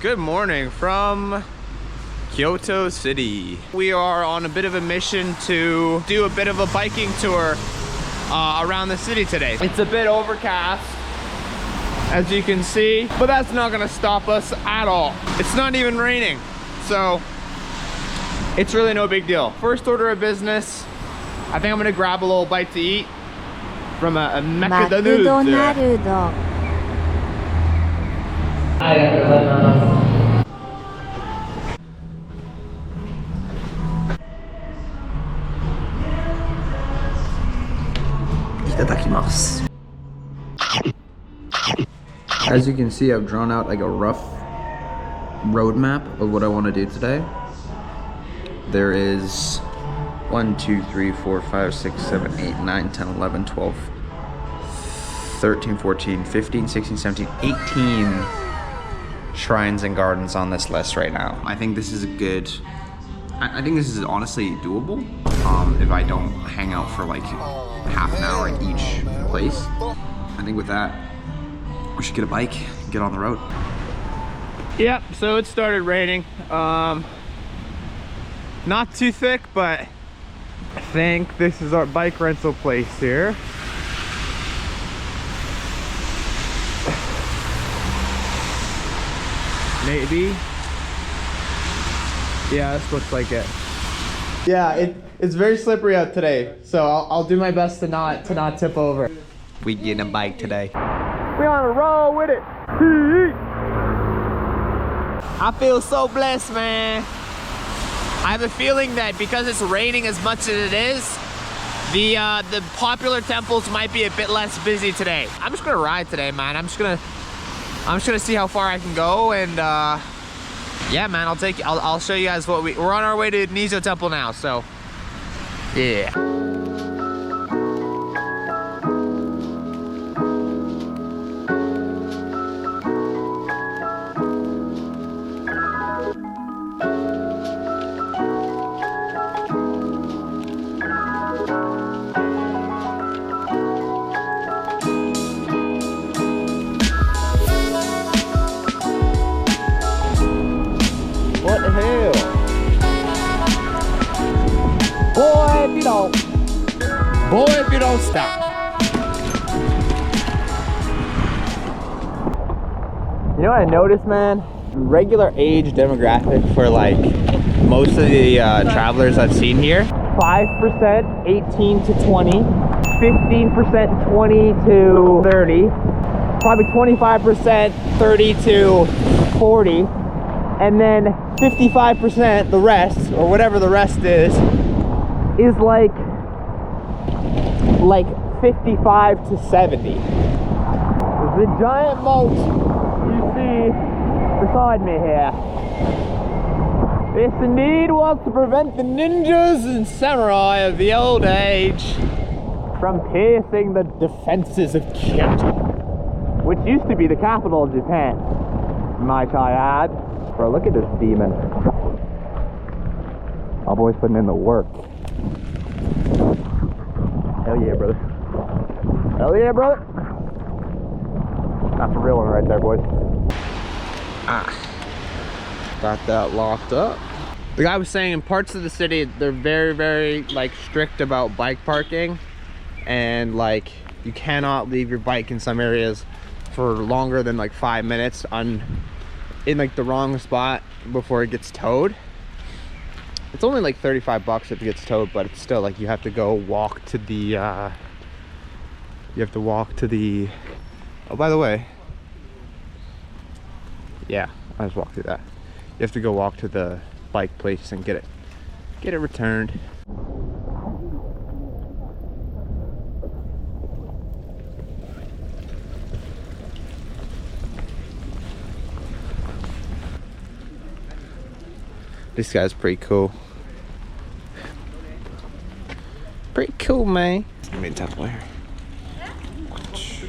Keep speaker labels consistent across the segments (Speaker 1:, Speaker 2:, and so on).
Speaker 1: Good morning from Kyoto City. We are on a bit of a mission to do a bit of a biking tour around the city today. It's a bit overcast, as you can see, but that's not gonna stop us at all. It's not even raining, so it's really no big deal. First order of business, I think I'm gonna grab a little bite to eat from a McDonald's. ありがとうございます。いただきます。As you can see, I've drawn out like a rough roadmap of what I want to do today. There is 1, 2, 3, 4, 5, 6, 7, 8, 9, 10, 11, 12, 13, 14, 15, 16, 17, 18 shrines and gardens on this list right now. I think this is a good, I think this is honestly doable if I don't hang out for like half an hour at each place. I think with that, we should get a bike and get on the road. Yep, so it started raining. Not too thick, but I think this is our bike rental place here. Maybe. Yeah, this looks like it. Yeah, it's very slippery out today, so I'll do my best to not tip over. We get a bike today. We on a roll with it. I feel so blessed, man. I have a feeling that because it's raining as much as it is, the popular temples might be a bit less busy today. I'm just gonna ride today, man. I'm just gonna see how far I can go, and yeah, man, I'll show you guys what we're on our way to Nizo Temple now, so yeah. What the hell? Boy, if you don't stop. You know what I noticed, man? Regular age demographic for like most of the travelers I've seen here. 5% 18 to 20, 15% 20 to 30, probably 25% 30 to 40. And then 55%, the rest, or whatever the rest is like 55 to 70. The giant moat you see beside me here. This indeed was to prevent the ninjas and samurai of the old age from piercing the defenses of Kyoto, which used to be the capital of Japan, might I add. Bro, look at this demon. Our boy's putting in the work. Hell yeah, brother. Hell yeah, brother. That's a real one right there, boys. Got that locked up. The guy was saying in parts of the city, they're very, very like strict about bike parking. And like, you cannot leave your bike in some areas for longer than like 5 minutes in like the wrong spot before it gets towed. It's only like 35 bucks if it gets towed, but it's still like you have to go walk to the oh, by the way, yeah, I just walked through that. You have to go walk to the bike place and get it returned. This guy's pretty cool. Pretty cool, man. Give me a temple here. Watch.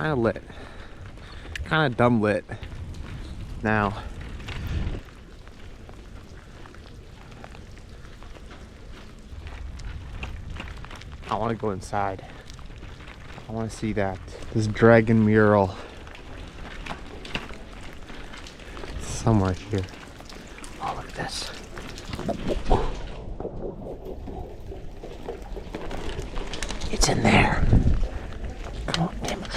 Speaker 1: kind of lit. Kind of dumb lit. Now, I want to go inside. I want to see this dragon mural. It's somewhere here. Oh, look at this. It's in there. Come on, damn it.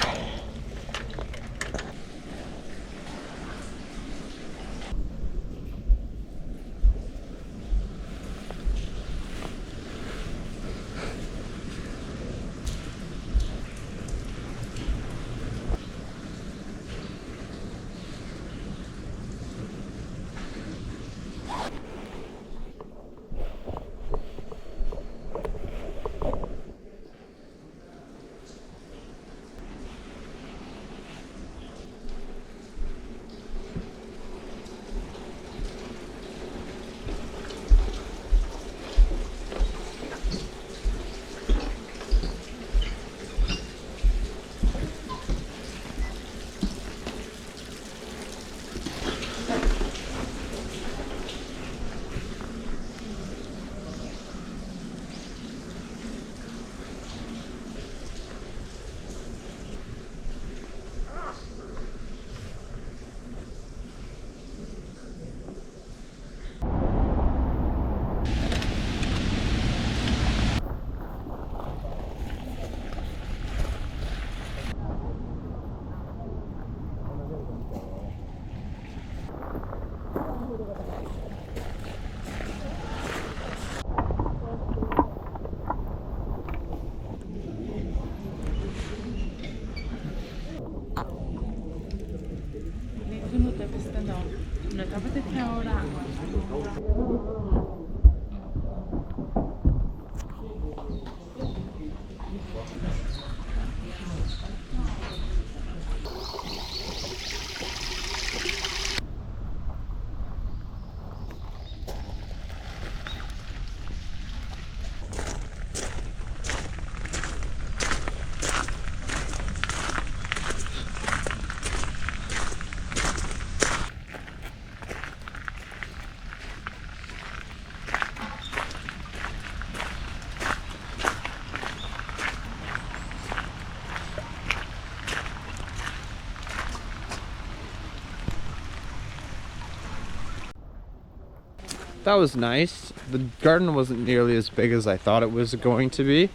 Speaker 1: That was nice. The garden wasn't nearly as big as I thought it was going to be.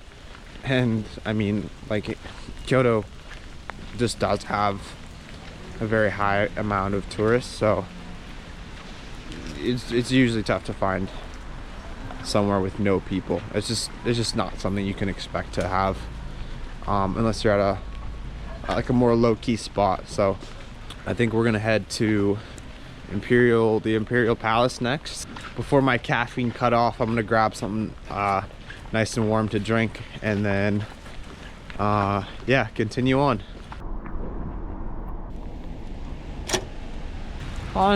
Speaker 1: And I mean, like, Kyoto just does have a very high amount of tourists, so it's usually tough to find somewhere with no people. It's just not something you can expect to have unless you're at a more low-key spot. So I think we're gonna head to the Imperial Palace next. Before my caffeine cut off, I'm gonna grab something nice and warm to drink, and then yeah, continue on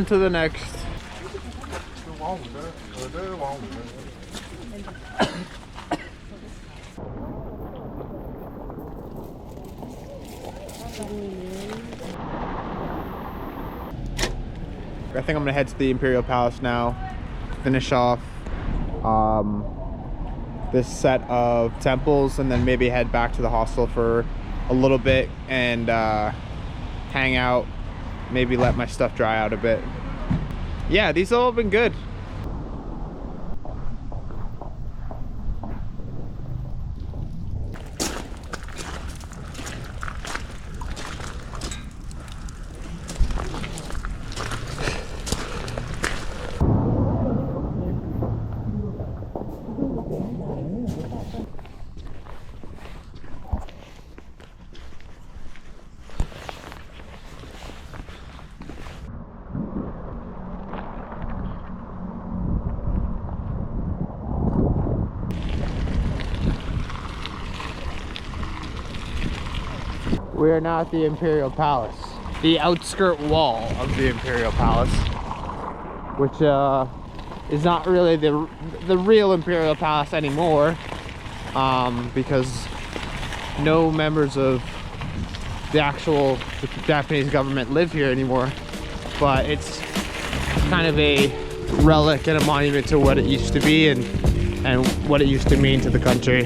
Speaker 1: to the next. I think I'm gonna head to the Imperial Palace now, finish off this set of temples, and then maybe head back to the hostel for a little bit and hang out, maybe let my stuff dry out a bit. Yeah, these all have been good. We are now at the Imperial Palace, the outskirt wall of the Imperial Palace, which is not really the real Imperial Palace anymore, because no members of
Speaker 2: the actual Japanese government live here anymore, but it's kind of a relic and a monument to what it used to be and what it used to mean to the country.